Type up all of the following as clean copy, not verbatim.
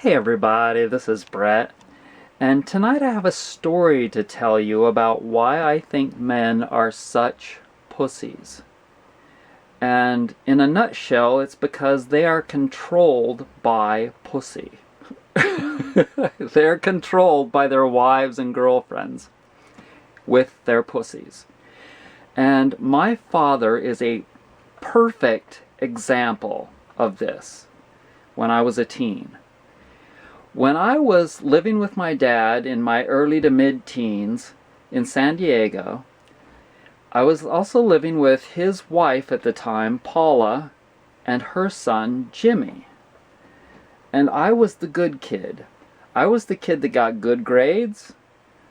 Hey everybody, this is Brett, and tonight I have a story to tell you about why I think men are such pussies. And in a nutshell, it's because they are controlled by pussy. They're controlled by their wives and girlfriends with their pussies. And my father is a perfect example of this when I was a teen. When I was living with my dad in my early to mid-teens in San Diego, I was also living with his wife at the time, Paula, and her son, Jimmy. And I was the good kid. I was the kid that got good grades,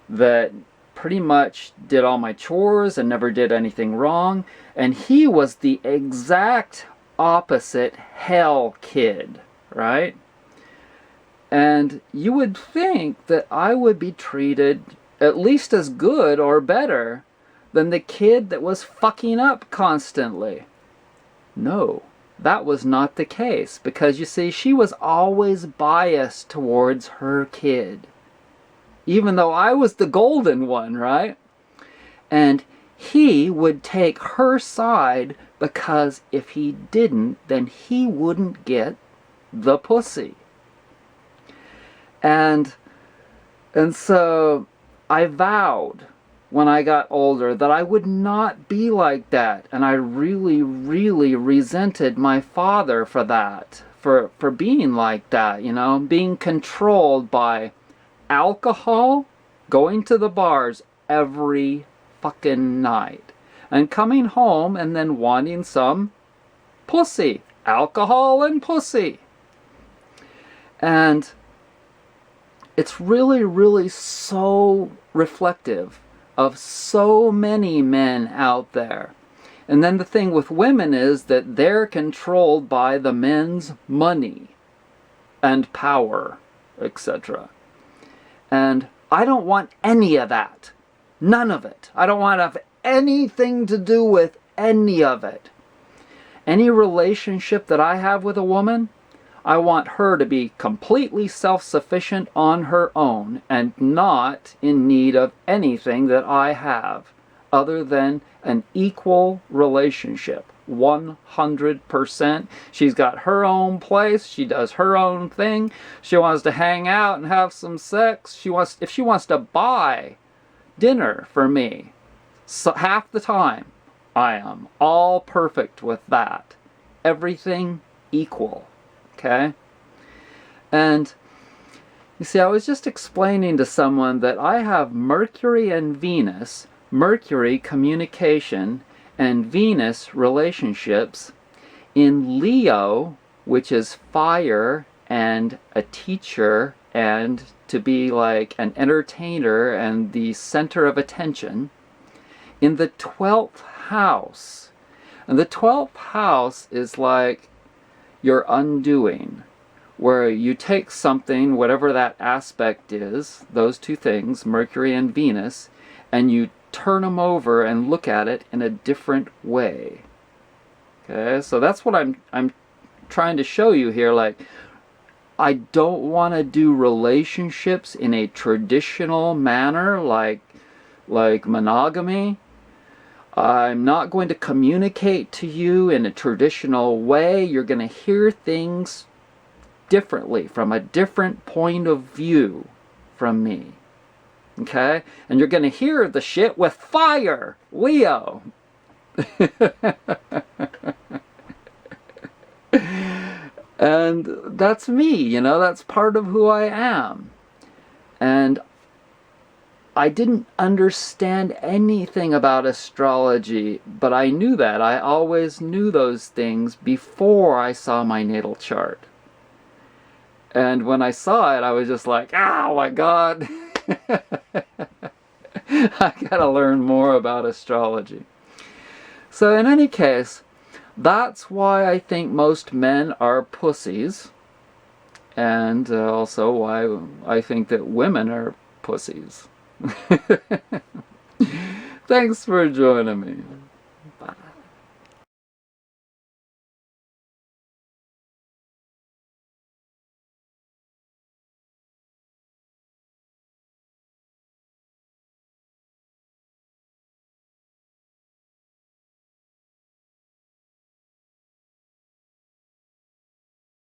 that pretty much did all my chores and never did anything wrong, and he was the exact opposite hell kid, right? And you would think that I would be treated at least as good or better than the kid that was fucking up constantly. No, that was not the case, because you see, she was always biased towards her kid. Even though I was the golden one, right? And he would take her side, because if he didn't, then he wouldn't get the pussy. And so I vowed when I got older that I would not be like that. And I really, really resented my father for that, for being like that, you know, being controlled by alcohol, going to the bars every fucking night, and coming home and then wanting some pussy. Alcohol and pussy. And it's really, really so reflective of so many men out there. And then the thing with women is that they're controlled by the men's money and power, etc. And I don't want any of that. None of it. I don't want to have anything to do with any of it. Any relationship that I have with a woman, I want her to be completely self-sufficient on her own and not in need of anything that I have other than an equal relationship. 100%. She's got her own place. She does her own thing. She wants to hang out and have some sex. If she wants to buy dinner for me, so half the time, I am all perfect with that. Everything equal. Okay? And you see, I was just explaining to someone that I have Mercury and Venus, Mercury communication and Venus relationships, in Leo, which is fire and a teacher and to be like an entertainer and the center of attention, in the 12th house. And the 12th house is like your undoing, where you take something, whatever that aspect is, those two things, Mercury and Venus, and you turn them over and look at it in a different way. Okay, so that's what I'm trying to show you here. Like, I don't want to do relationships in a traditional manner, like monogamy. I'm not going to communicate to you in a traditional way. You're going to hear things differently, from a different point of view from me. Okay? And you're going to hear the shit with fire, Leo. And that's me, you know, that's part of who I am. And I didn't understand anything about astrology, but I knew that. I always knew those things before I saw my natal chart. And when I saw it, I was just like, oh my God. I gotta learn more about astrology. So in any case, that's why I think most men are pussies. And also why I think that women are pussies. Thanks for joining me.